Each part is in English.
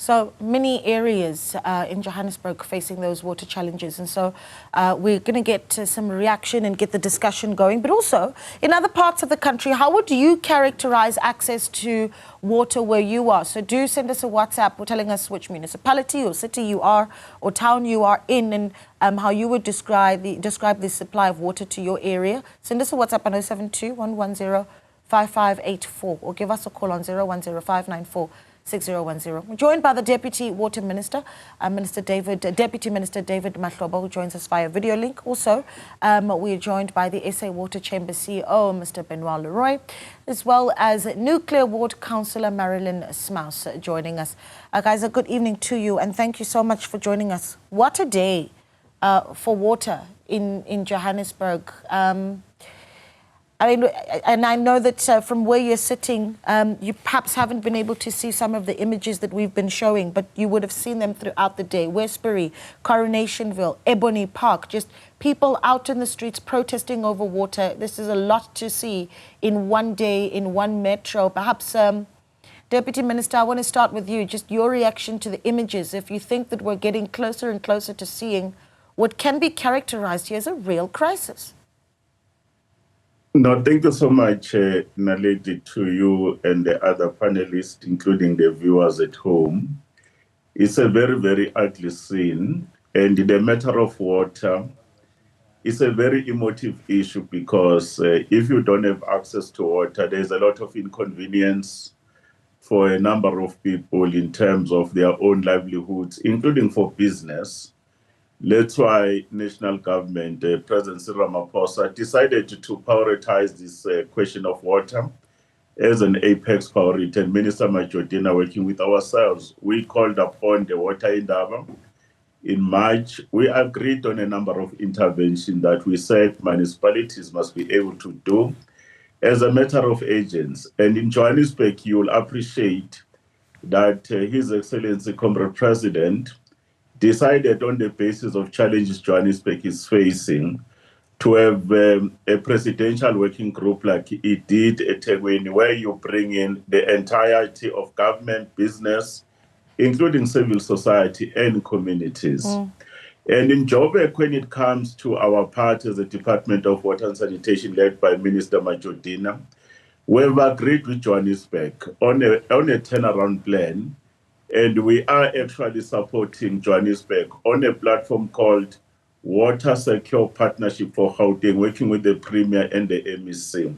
So many areas in Johannesburg facing those water challenges. And so we're going to get some reaction and get the discussion going. But also, in other parts of the country, how would you characterize access to water where you are? So do send us a WhatsApp telling us which municipality or city you are or town you are in, and how you would describe the supply of water to your area. Send us a WhatsApp on 072 110 5584 or give us a call on 010 594 6010. We're joined by the Deputy Water Minister, Deputy Minister David Mahlobo, who joins us via video link. Also, we are joined by the SA Water Chamber CEO, Mr. Benoit Leroy, as well as Nuclear Ward Councillor Marilyn Smouse joining us. Guys, a good evening to you, and thank you so much for joining us. What a day for water in Johannesburg. I mean, and I know that from where you're sitting, you perhaps haven't been able to see some of the images that we've been showing, but you would have seen them throughout the day. Westbury, Coronationville, Ebony Park, just people out in the streets protesting over water. This is a lot to see in one day, in one metro. Perhaps, Deputy Minister, I want to start with you. Just your reaction to the images. If you think that we're getting closer and closer to seeing what can be characterized here as a real crisis. No, thank you so much, Naledi, to you and the other panelists, including the viewers at home. It's a very, very ugly scene. And the matter of water is a very emotive issue because if you don't have access to water, there's a lot of inconvenience for a number of people in terms of their own livelihoods, including for business. That's why national government, President Cyril Ramaphosa, decided to prioritize this question of water as an apex priority. And Minister Majodina, working with ourselves, we called upon the water indaba. In March, we agreed on a number of interventions that we said municipalities must be able to do as a matter of agents. And in Johannesburg, you'll appreciate that His Excellency, Comrade President, decided on the basis of challenges Johannesburg is facing to have a presidential working group like it did at eThekwini, where you bring in the entirety of government, business, including civil society and communities. And in Joburg, when it comes to our part as the Department of Water and Sanitation led by Minister Majodina, we've agreed with Johannesburg on a turnaround plan. And we are actually supporting Johannesburg on a platform called Water Secure Partnership for Gauteng, working with the Premier and the MEC.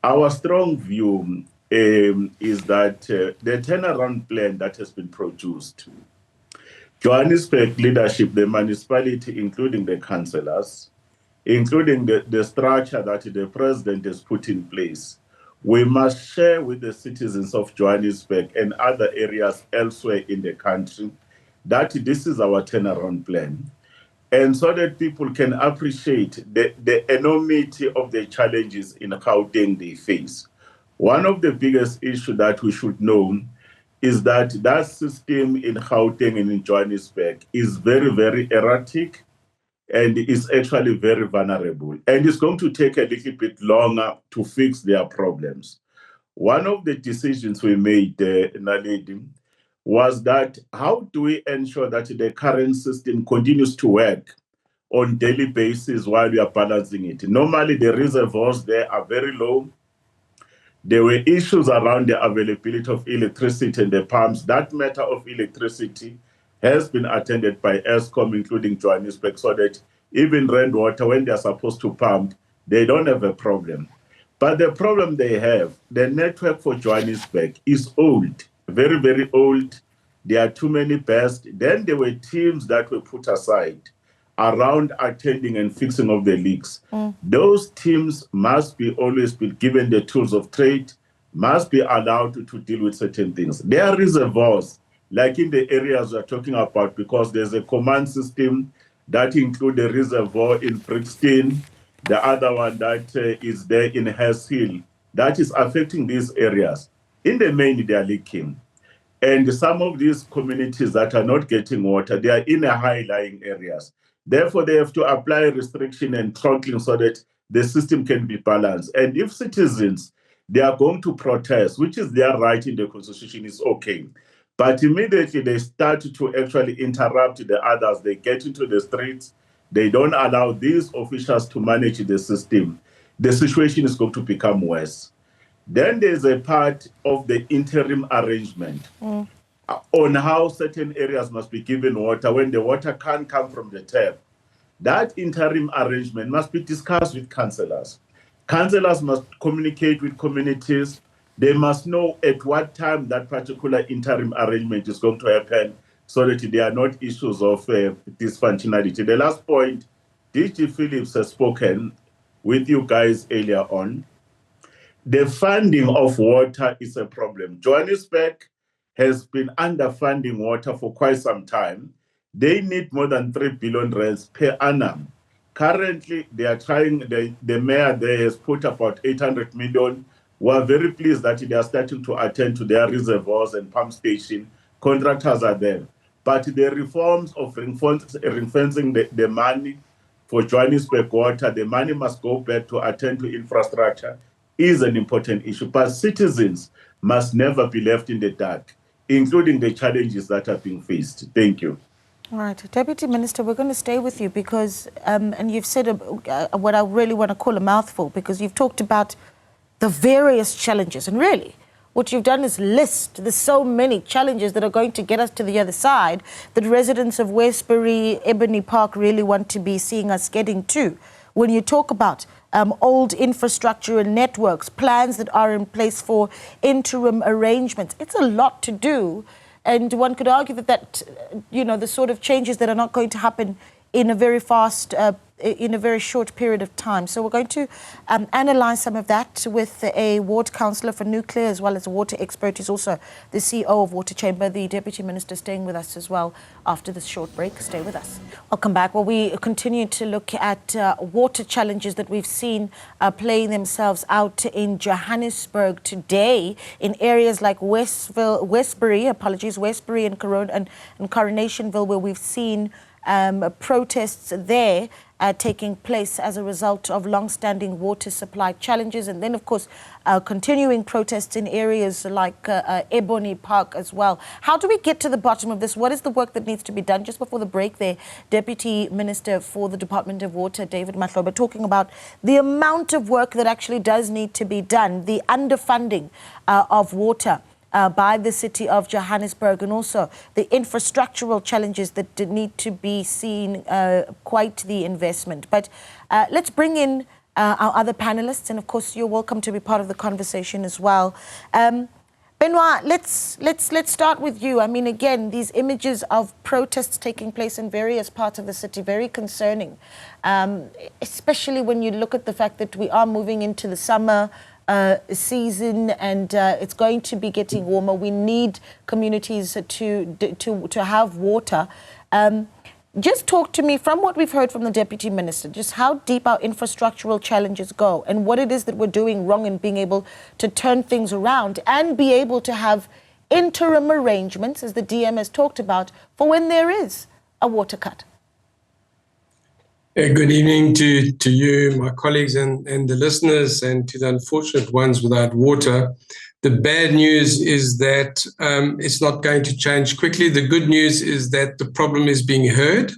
Our strong view is that the turnaround plan that has been produced, Johannesburg leadership, the municipality, including the councillors, including the structure that the President has put in place, we must share with the citizens of Johannesburg and other areas elsewhere in the country that this is our turnaround plan. And so that people can appreciate the enormity of the challenges in Gauteng they face. One of the biggest issues that we should know is that that system in Gauteng and in Johannesburg is very, very erratic and is actually very vulnerable. And it's going to take a little bit longer to fix their problems. One of the decisions we made, Naledi, was that how do we ensure that the current system continues to work on daily basis while we are balancing it? Normally, the reservoirs there are very low. There were issues around the availability of electricity and the pumps. That matter of electricity has been attended by Eskom, including Johannesburg, so that even rainwater, when they're supposed to pump, they don't have a problem. But the problem they have, the network for Johannesburg is old, very, very old. There are too many best. Then there were teams that were put aside around attending and fixing of the leaks. Those teams must be always be given the tools of trade, must be allowed to deal with certain things. There are reservoirs, like in the areas we're talking about, because there's a command system that includes the reservoir in Brixton, the other one that is there in Hess Hill, that is affecting these areas. In the main, they are leaking. And some of these communities that are not getting water, they are in the high-lying areas. Therefore, they have to apply restriction and throttling so that the system can be balanced. And if citizens, they are going to protest, which is their right in the Constitution, is okay. But immediately they start to actually interrupt the others. They get into the streets. They don't allow these officials to manage the system. The situation is going to become worse. Then there's a part of the interim arrangement on how certain areas must be given water when the water can't come from the tap. That interim arrangement must be discussed with councillors. Councillors must communicate with communities. They must know at what time that particular interim arrangement is going to happen so that there are not issues of dysfunctionality. The last point, DG Phillips has spoken with you guys earlier on. The funding of water is a problem. Johannesburg has been underfunding water for quite some time. They need more than 3 billion rands per annum. Currently, they are trying, the mayor there has put about 800 million. We are very pleased that they are starting to attend to their reservoirs and pump station. Contractors are there. But the reforms of ring-fencing the money for Johannesburg water, the money must go back to attend to infrastructure, is an important issue. But citizens must never be left in the dark, including the challenges that are being faced. Thank you. All right, Deputy Minister, we're going to stay with you because, and you've said what I really want to call a mouthful, because you've talked about the various challenges. And really, what you've done is list, there's so many challenges that are going to get us to the other side that residents of Westbury, Ebony Park really want to be seeing us getting to. When you talk about old infrastructure and networks, plans that are in place for interim arrangements, it's a lot to do. And one could argue that, you know, the sort of changes that are not going to happen in a very fast, in a very short period of time. So we're going to analyse some of that with a ward councillor for nuclear as well as a water expert who's also the CEO of Water Chamber, the Deputy Minister, staying with us as well after this short break. Stay with us. Welcome back. Well, we continue to look at water challenges that we've seen playing themselves out in Johannesburg today in areas like Westbury and Coronationville, where we've seen protests there taking place as a result of long-standing water supply challenges, and then of course continuing protests in areas like Ebony Park as well. How do we get to the bottom of this? What is the work that needs to be done? Just before the break there, Deputy Minister for the Department of Water, David Mahloba, talking about the amount of work that actually does need to be done, the underfunding of water by the city of Johannesburg, and also the infrastructural challenges that need to be seen, quite the investment. But let's bring in our other panelists, and of course you're welcome to be part of the conversation as well. Benoit, let's start with you. I mean, again, these images of protests taking place in various parts of the city, very concerning, especially when you look at the fact that we are moving into the summer season, and it's going to be getting warmer. We need communities to have water. Just talk to me, from what we've heard from the Deputy Minister, just how deep our infrastructural challenges go and what it is that we're doing wrong in being able to turn things around and be able to have interim arrangements, as the DM has talked about, for when there is a water cut. Good evening to you, my colleagues, and the listeners, and to the unfortunate ones without water. The bad news is that it's not going to change quickly. The good news is that the problem is being heard,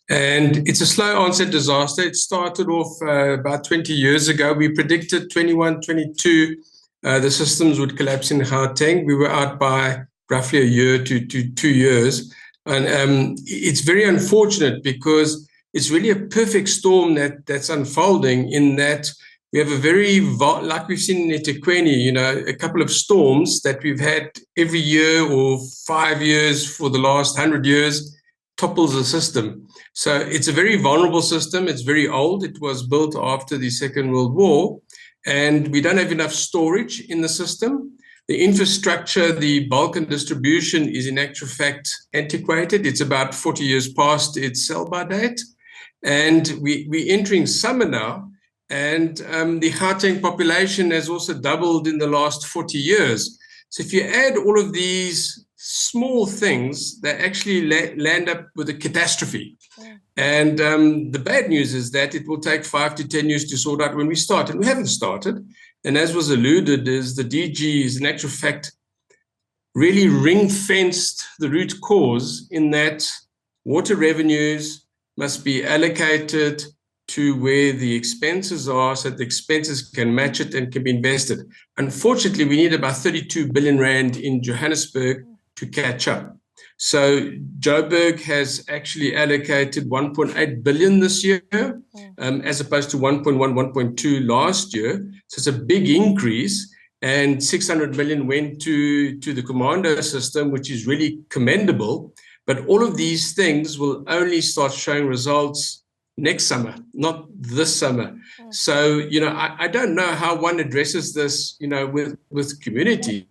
and it's a slow onset disaster. It started off about 20 years ago. We predicted 21, 22, the systems would collapse in Gauteng. We were out by roughly a year to 2 years. And it's very unfortunate because it's really a perfect storm that's unfolding, in that we have a very, like we've seen in Ekurhuleni, you know, a couple of storms that we've had every year or 5 years for the last 100 years, topples the system. So it's a very vulnerable system. It's very old. It was built after the Second World War, and we don't have enough storage in the system. The infrastructure, the bulk and distribution is in actual fact antiquated. It's about 40 years past its sell-by date. And we're entering summer now, and the Gauteng population has also doubled in the last 40 years. So if you add all of these small things, they actually land up with a catastrophe. Yeah. And the bad news is that it will take 5 to 10 years to sort out when we start, and we haven't started. And as was alluded, is the DG is in actual fact really ring-fenced the root cause in that water revenues must be allocated to where the expenses are so that the expenses can match it and can be invested. Unfortunately, we need about 32 billion rand in Johannesburg to catch up. So Joburg has actually allocated 1.8 billion this year, as opposed to 1.1, 1.2 last year. So it's a big increase. And 600 million went to the commando system, which is really commendable. But all of these things will only start showing results next summer, not this summer. So, you know, I don't know how one addresses this, you know, with community.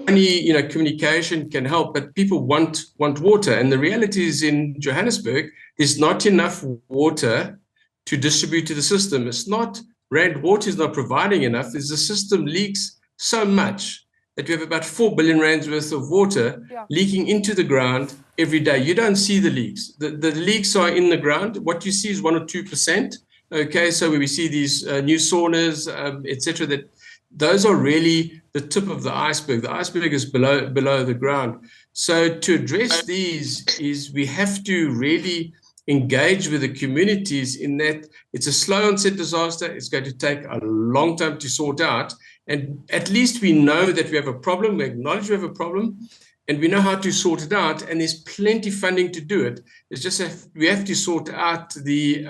Only, you know, communication can help, but people want water. And the reality is in Johannesburg, there's not enough water to distribute to the system. It's not Rand Water is not providing enough. The system leaks so much that we have about 4 billion rands worth of water leaking into the ground every day. You don't see the leaks. The leaks are in the ground. What you see is 1 or 2%. Okay, so when we see these new saunas, etc., that those are really the tip of the iceberg. The iceberg is below the ground. So to address these is we have to really engage with the communities in that it's a slow onset disaster. It's going to take a long time to sort out. And at least we know that we have a problem. We acknowledge we have a problem and we know how to sort it out. And there's plenty of funding to do it. It's just we have to sort out the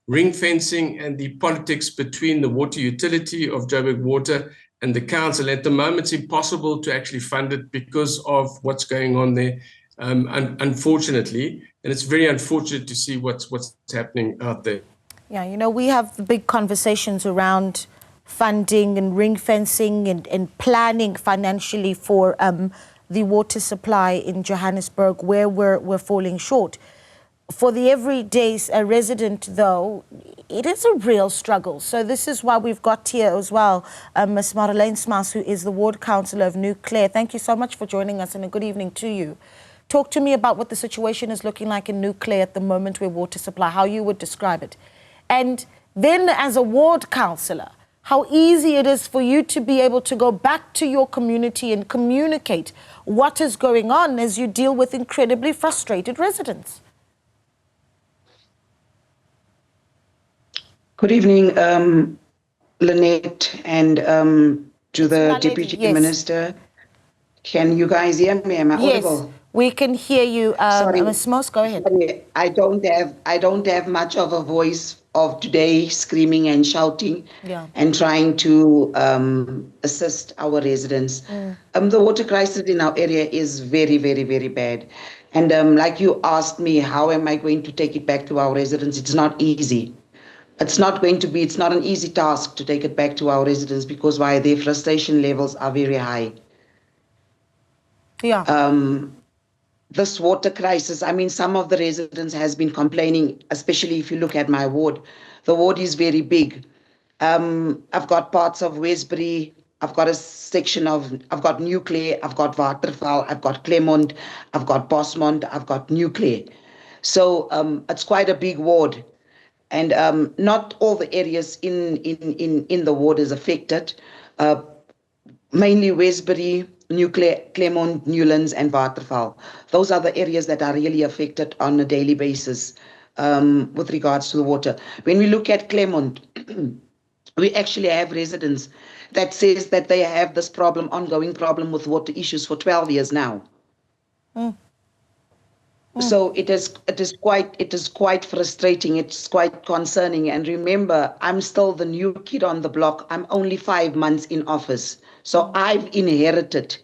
ring fencing and the politics between the water utility of Joburg Water and the council. At the moment, it's impossible to actually fund it because of what's going on there. Unfortunately, and it's very unfortunate to see what's happening out there. Yeah, you know, we have the big conversations around funding and ring fencing and planning financially for the water supply in Johannesburg, where we're falling short. For the everyday resident, though, it is a real struggle. So this is why we've got here as well Ms. Marlene Smas, who is the Ward Councillor of New Clare. Thank you so much for joining us and a good evening to you. Talk to me about what the situation is looking like in New Clare at the moment with water supply, how you would describe it. And then as a ward councillor, how easy it is for you to be able to go back to your community and communicate what is going on as you deal with incredibly frustrated residents. Good evening, Lynette, and to the Deputy Minister. Can you guys hear me? Am I audible? We can hear you. Ms. Mos, go ahead. Sorry, I don't have much of a voice of today, screaming and shouting and trying to assist our residents. The water crisis in our area is very, very, very bad. And like you asked me, how am I going to take it back to our residents? It's not easy. It's not an easy task to take it back to our residents because their frustration levels are very high. This water crisis, I mean, some of the residents has been complaining, especially if you look at my ward. The ward is very big. I've got parts of Westbury, I've got a section I've got New Clare, I've got Waterval, I've got Claremont, I've got Bosmont, I've got New Clare. So it's quite a big ward. And not all the areas in the ward is affected. Mainly Westbury, New Clare, Claremont, Newlands, and Waterval. Those are the areas that are really affected on a daily basis with regards to the water. When we look at Claremont, we actually have residents that says that they have this ongoing problem with water issues for 12 years now. So it is quite frustrating. It's quite concerning. And remember, I'm still the new kid on the block. I'm only 5 months in office. So I've inherited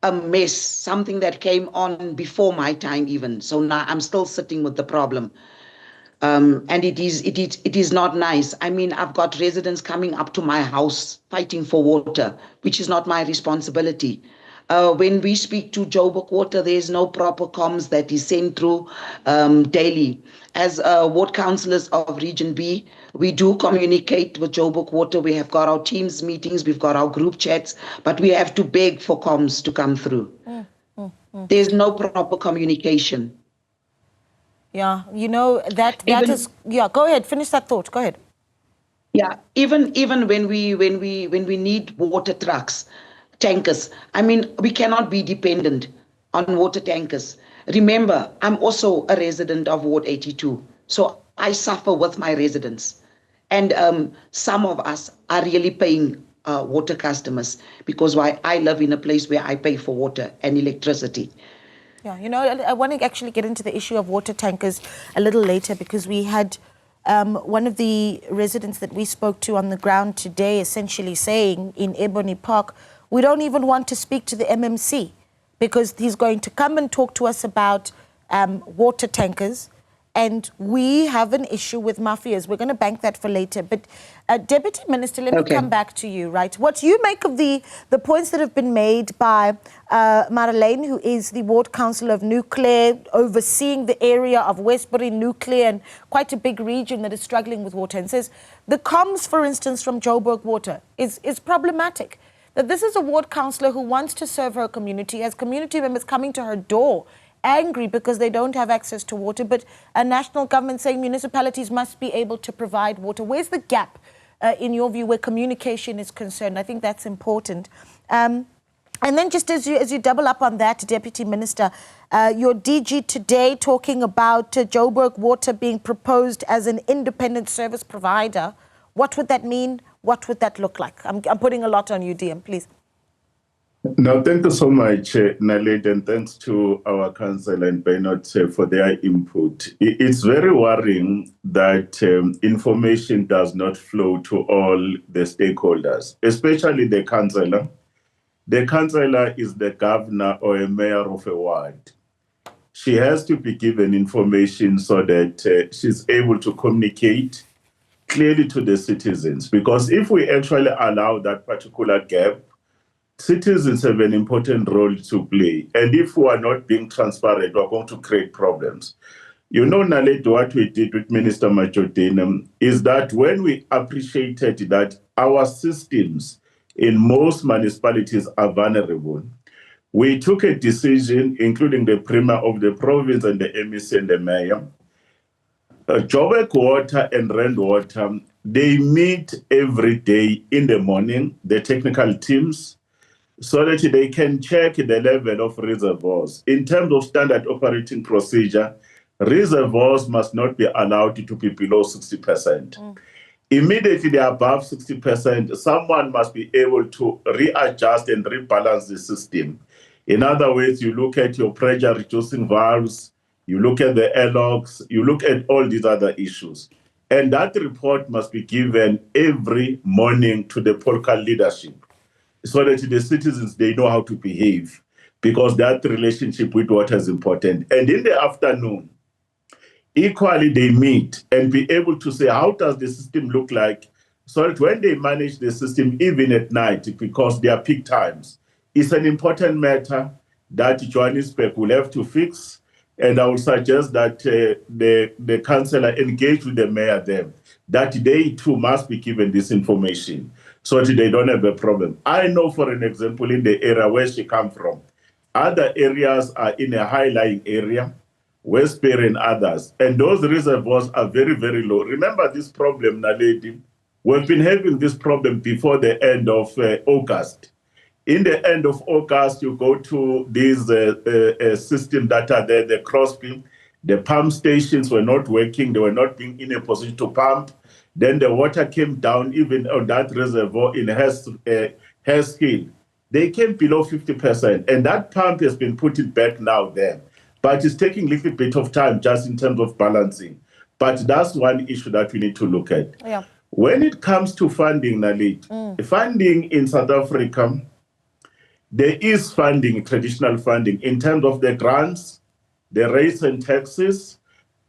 a mess, something that came on before my time even. So now I'm still sitting with the problem. And it is not nice. I mean, I've got residents coming up to my house fighting for water, which is not my responsibility. When we speak to Joburg Water, there's no proper comms that is sent through daily. As ward councillors of Region B, we do communicate with Joburg Water. We have got our teams meetings, we've got our group chats, but we have to beg for comms to come through. There's no proper communication. Yeah, you know, that is, yeah, go ahead, finish that thought, go ahead. Yeah, even when we need water trucks, tankers. I mean, we cannot be dependent on water tankers. Remember, I'm also a resident of Ward 82, so I suffer with my residents. And some of us are really paying water customers because I live in a place where I pay for water and electricity. Yeah, you know, I want to actually get into the issue of water tankers a little later, because we had one of the residents that we spoke to on the ground today essentially saying in Ebony Park, we don't even want to speak to the MMC because he's going to come and talk to us about water tankers. And we have an issue with mafias. We're going to bank that for later. But Deputy Minister, let me come back to you, right? What do you make of the points that have been made by Marlene, who is the Ward Councillor of Nuclear, overseeing the area of Westbury, Nuclear, and quite a big region that is struggling with water, and says the comms, for instance, from Joburg Water is problematic. That this is a Ward Councillor who wants to serve her community, has community members coming to her door angry because they don't have access to water, but a national government saying municipalities must be able to provide water. Where's the gap, in your view, where communication is concerned? I think that's important. And then just as you double up on that, Deputy Minister, your DG today talking about Joburg Water being proposed as an independent service provider. What would that mean? What would that look like? I'm putting a lot on you, DM, please. No, thank you so much, Naledi, and thanks to our council and Bernard for their input. It's very worrying that information does not flow to all the stakeholders, especially the councillor. The councillor is the governor or a mayor of a ward. She has to be given information so that she's able to communicate clearly to the citizens, because if we actually allow that particular gap, citizens have an important role to play. And if we are not being transparent, we're going to create problems. You know, Naledi, what we did with Minister Majodine is that when we appreciated that our systems in most municipalities are vulnerable, we took a decision, including the Premier of the province and the MEC and the Mayor. Joburg Water and Rand Water, they meet every day in the morning, the technical teams, so that they can check the level of reservoirs. In terms of standard operating procedure, reservoirs must not be allowed to be below 60%. Immediately they're above 60%, someone must be able to readjust and rebalance the system. In other words, you look at your pressure reducing valves, you look at the airlocks, you look at all these other issues. And that report must be given every morning to the local leadership, so that the citizens, they know how to behave, because that relationship with water is important. And in the afternoon, equally they meet and be able to say, how does the system look like? So that when they manage the system, even at night, because they are peak times, it's an important matter that Johannesburg will have to fix. And I would suggest that the councillor engage with the mayor there, that they too must be given this information, so that they don't have a problem. I know, for an example, in the area where she comes from, other areas are in a high-lying area, Westbury and others, and those reservoirs are very, very low. Remember this problem, Naledi, we've been having this problem before the end of August. In the end of August, you go to these systems that are there, the Crosby, the pump stations were not working, they were not being in a position to pump. Then the water came down, even on that reservoir in Hareskill. They came below 50%, and that pump has been put it back now there. But it's taking a little bit of time just in terms of balancing. But that's one issue that we need to look at. Yeah. When it comes to funding, Naledi, funding in South Africa, there is funding, traditional funding, in terms of the grants, the rates and taxes.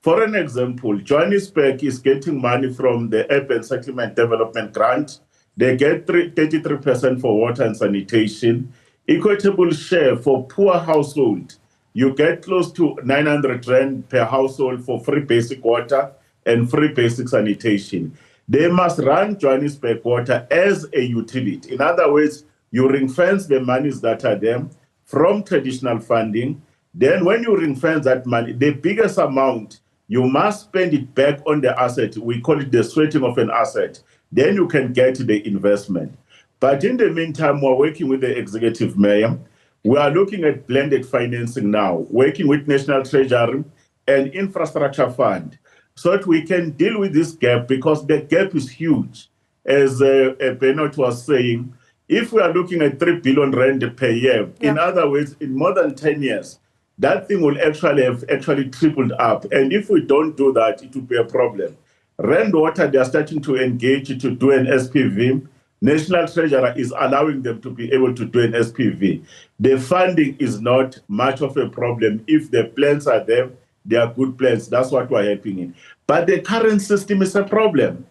For an example, Johannesburg is getting money from the Urban Settlement Development Grant. They get 33% for water and sanitation. Equitable share for poor household. You get close to 900 Rand per household for free basic water and free basic sanitation. They must run Johannesburg Water as a utility. In other words, you ring-fence the monies that are there from traditional funding. Then when you ring-fence that money, the biggest amount, you must spend it back on the asset. We call it the sweating of an asset. Then you can get the investment. But in the meantime, we're working with the executive mayor. We are looking at blended financing now, working with National Treasury and Infrastructure Fund, so that we can deal with this gap, because the gap is huge. As Bernard was saying, if we are looking at 3 billion rand per year, in other words, in more than 10 years, that thing will actually have tripled up. And if we don't do that, it will be a problem. Rand Water, they are starting to engage to do an SPV. National Treasurer is allowing them to be able to do an SPV. The funding is not much of a problem. If the plans are there, they are good plans. That's what we're helping in. But the current system is a problem.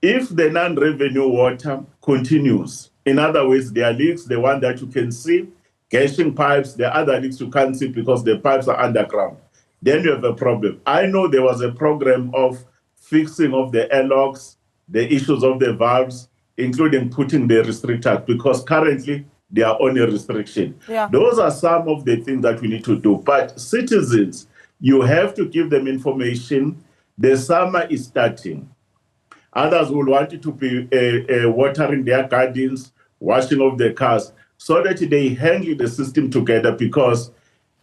If the non-revenue water continues, in other words, there are leaks, the one that you can see, gashing pipes, the other leaks you can't see because the pipes are underground, then you have a problem. I know there was a program of fixing of the airlocks, the issues of the valves, including putting the restrictor, because currently they are on a restriction. Those are some of the things that we need to do. But citizens, you have to give them information. The summer is starting. Others will want you to be watering their gardens, washing off their cars, so that they handle the system together. Because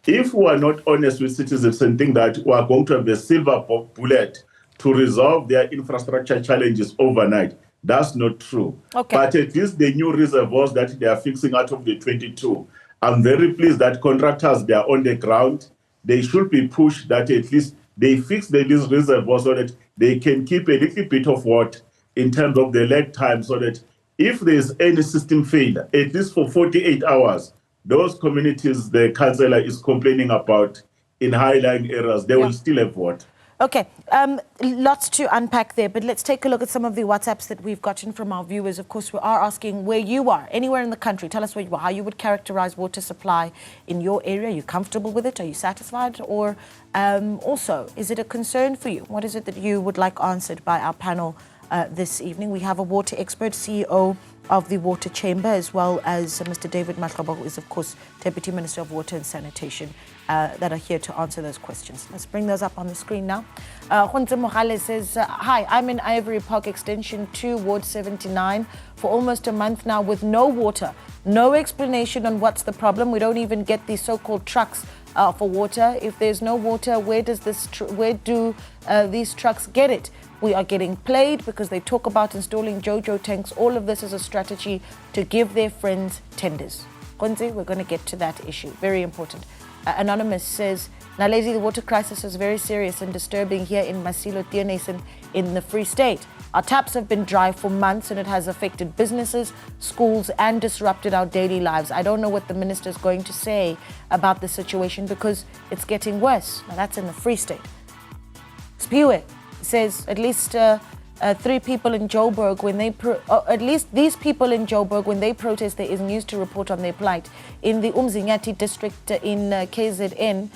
if we are not honest with citizens and think that we are going to have a silver bullet to resolve their infrastructure challenges overnight, that's not true. But at least the new reservoirs that they are fixing out of the 22, I'm very pleased that contractors, they are on the ground. They should be pushed that at least they fix these reservoirs so that they can keep a little bit of water in terms of the lag time, so that if there's any system failure, at least for 48 hours, those communities the councillor is complaining about in high-lying areas, they will still have water. Okay, lots to unpack there, but let's take a look at some of the WhatsApps that we've gotten from our viewers. Of course, we are asking where you are, anywhere in the country. Tell us where you are, how you would characterize water supply in your area. Are you comfortable with it? Are you satisfied? Or also, is it a concern for you? What is it that you would like answered by our panel this evening? We have a water expert, CEO of the Water Chamber, as well as Mr. David Matlaba, who is, of course, Deputy Minister of Water and Sanitation, that are here to answer those questions. Let's bring those up on the screen now. Khonze Mogale says, hi, I'm in Ivory Park Extension 2, Ward 79, for almost a month now with no water. No explanation on what's the problem. We don't even get these so-called trucks for water. If there's no water, where do these trucks get it? We are getting played because they talk about installing JoJo tanks. All of this is a strategy to give their friends tenders. Khonze, we're going to get to that issue. Very important. Anonymous says, Nalezi, the water crisis is very serious and disturbing here in Masilo Tienesin in the Free State. Our taps have been dry for months and it has affected businesses, schools, and disrupted our daily lives. I don't know what the minister is going to say about the situation because it's getting worse. Now, that's in the Free State. Spiwe says at least 3 people in Joburg, when they at least these people in Joburg, when they protest, there is news to report on their plight. In the Umzinyati district in KZN,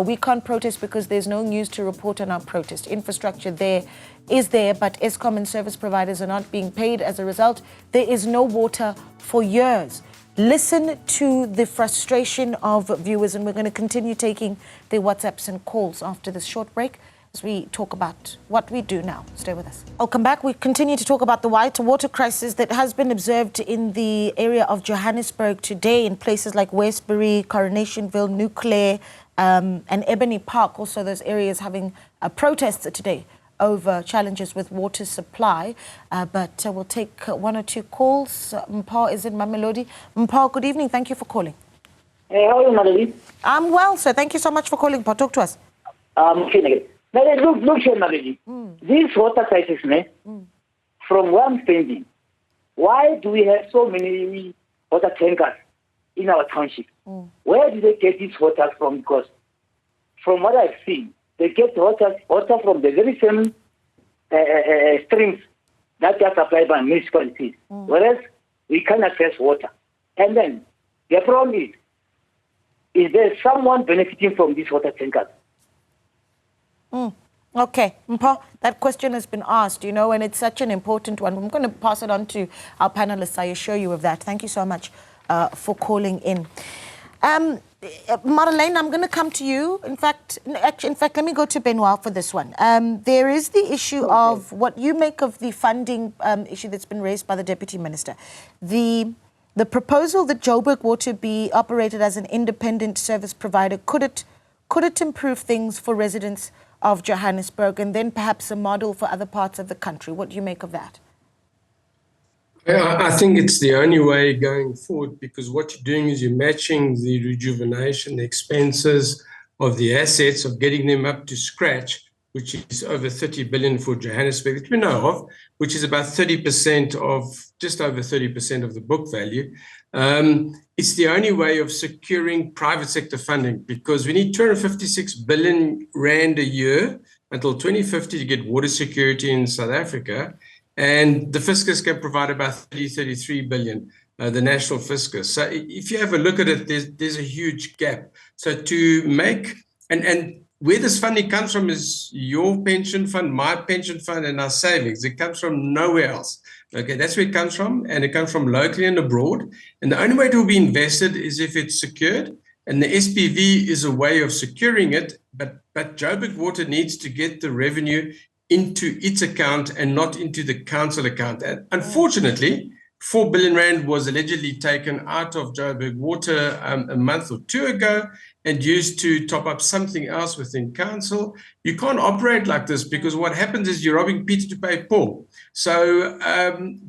we can't protest because there's no news to report on our protest. Infrastructure there is there, but Eskom and service providers are not being paid. As a result, there is no water for years. Listen to the frustration of viewers, and we're going to continue taking their WhatsApps and calls after this short break as we talk about what we do now. Stay with us. I'll come back. We continue to talk about the water crisis that has been observed in the area of Johannesburg today in places like Westbury, Coronationville, Nuclear, and Ebony Park. Also, those areas having protests today over challenges with water supply. But we'll take 1 or 2 calls. Mpho is in Mamelodi. Mpho, good evening. Thank you for calling. Hey, how are you, Mamelodi? I'm well, sir. Thank you so much for calling. Mpho, talk to us. Okay. Now, look here, Mamelodi. This water crisis, from where I'm standing, why do we have so many water tankers in our township? Where do they get this water from? Because from what I've seen, they get water from the very same streams that are supplied by municipalities, whereas we can't access water. And then the problem is there someone benefiting from these water tankers? Okay, Mpho, that question has been asked, and it's such an important one. I'm going to pass it on to our panelists. I assure you of that. Thank you so much for calling in. Madeleine, I'm going to come to you. In fact, let me go to Benoit for this one. There is the issue of what you make of the funding issue that's been raised by the Deputy Minister. The proposal that Joburg Water be operated as an independent service provider, could it improve things for residents of Johannesburg and then perhaps a model for other parts of the country? What do you make of that? I think it's the only way going forward, because what you're doing is you're matching the rejuvenation, the expenses of the assets, of getting them up to scratch, which is over 30 billion for Johannesburg, which we know of, which is about 30% of, just over 30% of the book value. It's the only way of securing private sector funding, because we need 256 billion rand a year until 2050 to get water security in South Africa. And the fiscus can provide about 33 billion, the national fiscus. So if you have a look at it, there's a huge gap. So to make, and where this funding comes from is your pension fund, my pension fund, and our savings. It comes from nowhere else. Okay, that's where it comes from, and it comes from locally and abroad. And the only way it will be invested is if it's secured, and the SPV is a way of securing it, but Joburg Water needs to get the revenue into its account and not into the council account. And unfortunately, 4 billion rand was allegedly taken out of Joburg Water a month or two ago and used to top up something else within council. You can't operate like this, because what happens is you're robbing Peter to pay Paul. So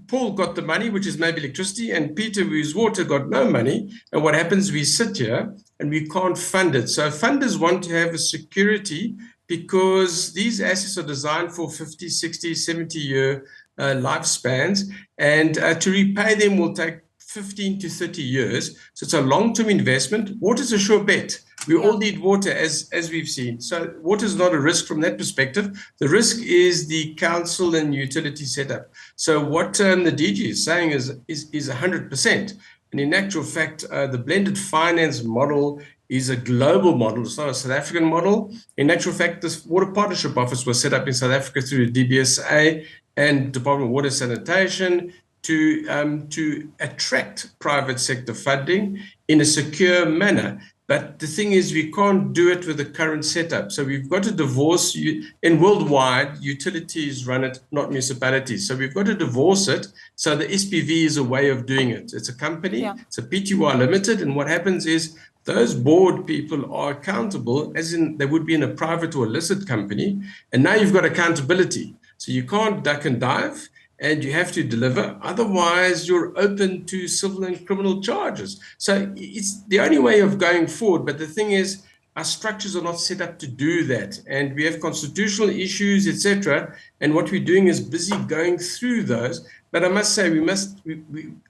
Paul got the money, which is maybe electricity, and Peter, who's water, got no money. And what happens, we sit here and we can't fund it. So funders want to have a security, because these assets are designed for 50, 60, 70-year lifespans, and to repay them will take 15 to 30 years. So it's a long-term investment. Water is a sure bet. We all need water, as we've seen. So water is not a risk from that perspective. The risk is the council and utility setup. So what the DG is saying is 100%. And in actual fact, the blended finance model is a global model. It's not a South African model. In actual fact, this Water Partnership Office was set up in South Africa through the DBSA and Department of Water Sanitation to attract private sector funding in a secure manner. But the thing is, we can't do it with the current setup. So we've got to divorce, and worldwide, utilities run it, not municipalities. So we've got to divorce it. So the SPV is a way of doing it. It's a company, it's a PTY limited. And what happens is those board people are accountable, as in they would be in a private or illicit company. And now you've got accountability. So you can't duck and dive, and you have to deliver. Otherwise, you're open to civil and criminal charges. So it's the only way of going forward. But the thing is, our structures are not set up to do that. And we have constitutional issues, etc. And what we're doing is busy going through those. But I must say,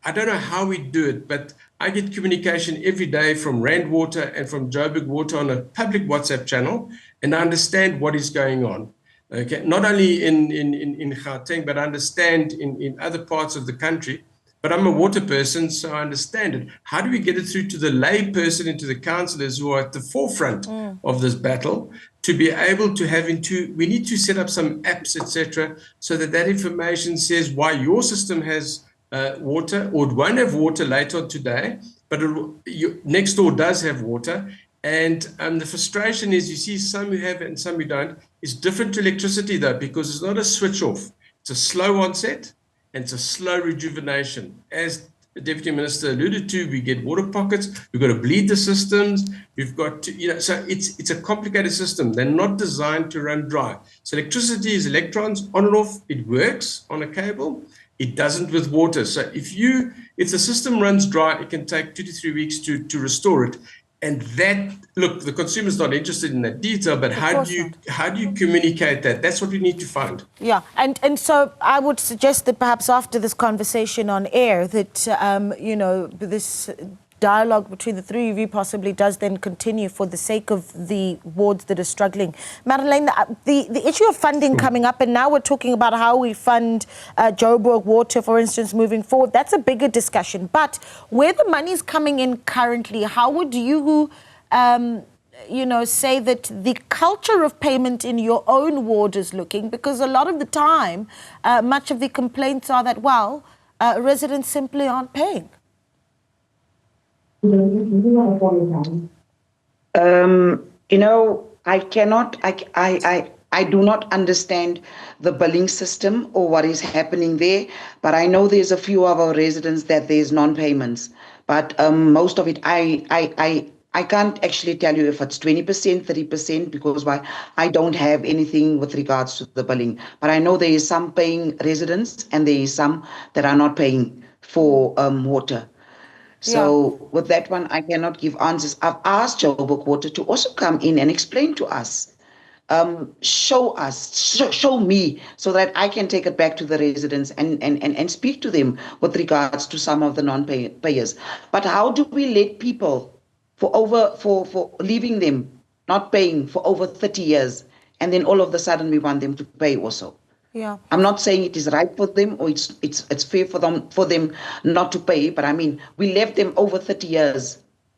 I don't know how we do it, but I get communication every day from Rand Water and from Joburg Water on a public WhatsApp channel, and I understand what is going on. Okay, not only in Gauteng, but I understand in other parts of the country. But I'm a water person, so I understand it. How do we get it through to the lay person and to the councillors who are at the forefront of this battle to be able to have we need to set up some apps, etc., so that information says why your system has water, or it won't have water later on today, but next door does have water. And the frustration is you see some who have it and some who don't. It's different to electricity, though, because it's not a switch off. It's a slow onset and it's a slow rejuvenation. As the Deputy Minister alluded to, we get water pockets. We've got to bleed the systems. We've got to, so it's a complicated system. They're not designed to run dry. So electricity is electrons on and off. It works on a cable. It doesn't with water. So if the system runs dry, it can take 2 to 3 weeks to restore it. And that, look, the consumer's not interested in that detail, but how do you communicate that? That's what we need to find. Yeah, and so I would suggest that perhaps after this conversation on air, that this dialogue between the three of you possibly does then continue for the sake of the wards that are struggling. Madeleine, the issue of funding coming up, and now we're talking about how we fund Joburg Water, for instance, moving forward. That's a bigger discussion. But where the money's coming in currently, how would you, say that the culture of payment in your own ward is looking? Because a lot of the time, much of the complaints are that, residents simply aren't paying. You know, I do not understand the billing system or what is happening there, but I know there's a few of our residents that there's non-payments. But most of it, I can't actually tell you if it's 20%, 30%, because I don't have anything with regards to the billing. But I know there is some paying residents and there is some that are not paying for water. So with that one, I cannot give answers. I've asked Joburg Water to also come in and explain to us, show me, so that I can take it back to the residents and speak to them with regards to some of the non-payers. But how do we let people for leaving them not paying for over 30 years, and then all of a sudden we want them to pay also? Yeah. I'm not saying it is right for them or it's fair for them not to pay, but I mean, we left them over 30 years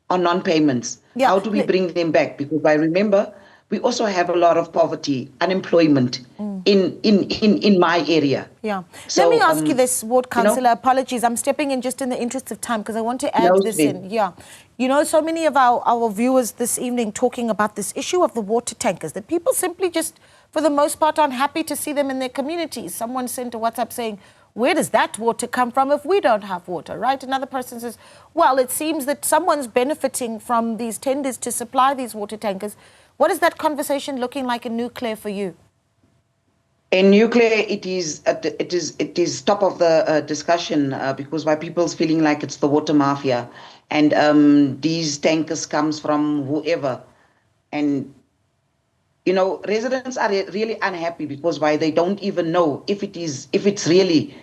on non-payments. Yeah. How do we bring them back? Because I remember we also have a lot of poverty, unemployment in my area. Yeah. So, let me ask you this, Ward Councillor. Apologies, I'm stepping in just in the interest of time because I want to add this in. Yeah. You know, so many of our viewers this evening talking about this issue of the water tankers, that people simply just, for the most part, aren't happy to see them in their communities. Someone sent a WhatsApp saying, where does that water come from if we don't have water, right? Another person says, well, it seems that someone's benefiting from these tenders to supply these water tankers. What is that conversation looking like in Nuclear for you? In Nuclear, it is top of the discussion because why people's feeling like it's the water mafia, and these tankers comes from whoever, and you know, residents are really unhappy because why they don't even know if it's really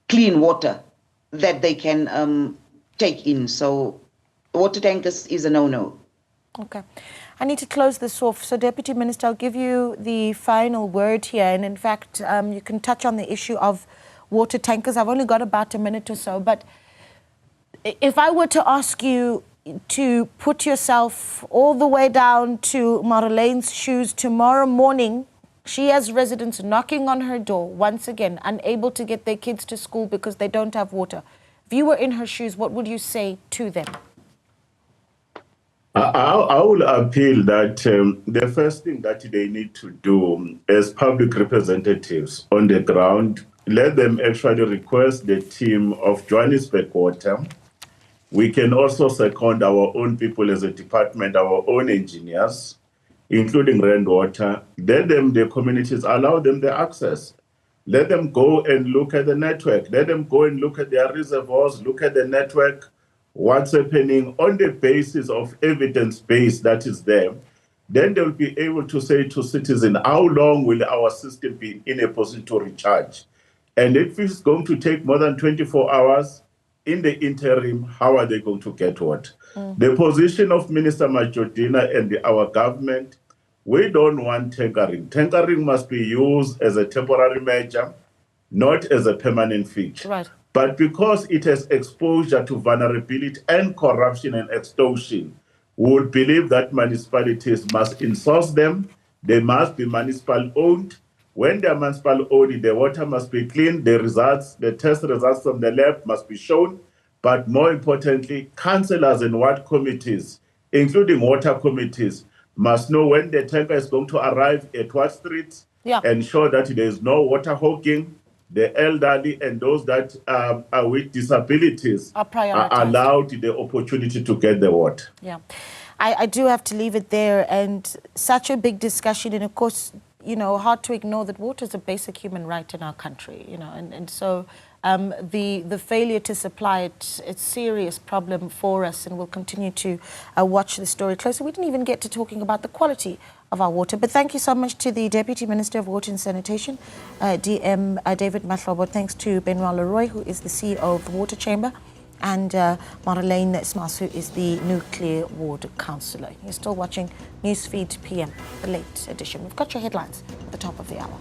clean water that they can take in. So water tankers is a no-no. Okay. I need to close this off. So, Deputy Minister, I'll give you the final word here. And in fact, you can touch on the issue of water tankers. I've only got about a minute or so. But if I were to ask you to put yourself all the way down to Marlene's shoes tomorrow morning, she has residents knocking on her door once again, unable to get their kids to school because they don't have water. If you were in her shoes, what would you say to them? I will appeal that the first thing that they need to do as public representatives on the ground, let them actually request the team of Johannesburg Water. We can also second our own people as a department, our own engineers, including Rainwater. Let them, the communities, allow them the access. Let them go and look at the network. Let them go and look at their reservoirs, look at the network, what's happening on the basis of evidence base that is there. Then they'll be able to say to citizens, how long will our system be in a position to recharge? And if it's going to take more than 24 hours, in the interim, how are they going to get what? The position of Minister Majodina and our government, we don't want tankering. Tankering must be used as a temporary measure, not as a permanent fix. Right. But because it has exposure to vulnerability and corruption and extortion, we would believe that municipalities must insource them. They must be municipal owned. When they're municipal owned, the water must be clean. The results, the test results from the lab must be shown. But more importantly, councillors and ward committees, including water committees, must know when the tanker is going to arrive at what streets, ensure that there is no water hogging. The elderly and those that are with disabilities are allowed the opportunity to get the water. Yeah, I do have to leave it there. And such a big discussion. And of course, you know, hard to ignore that water is a basic human right in our country, you know, and so the failure to supply it, it's a serious problem for us, and we'll continue to watch the story closely. We didn't even get to talking about the quality of our water. But thank you so much to the Deputy Minister of Water and Sanitation, DM David Mahlobo. Thanks to Benoit Leroy, who is the CEO of the Water Chamber, and Marlene Smas, who is the Nuclear Ward Councillor. You're still watching Newsfeed PM, the late edition. We've got your headlines at the top of the hour.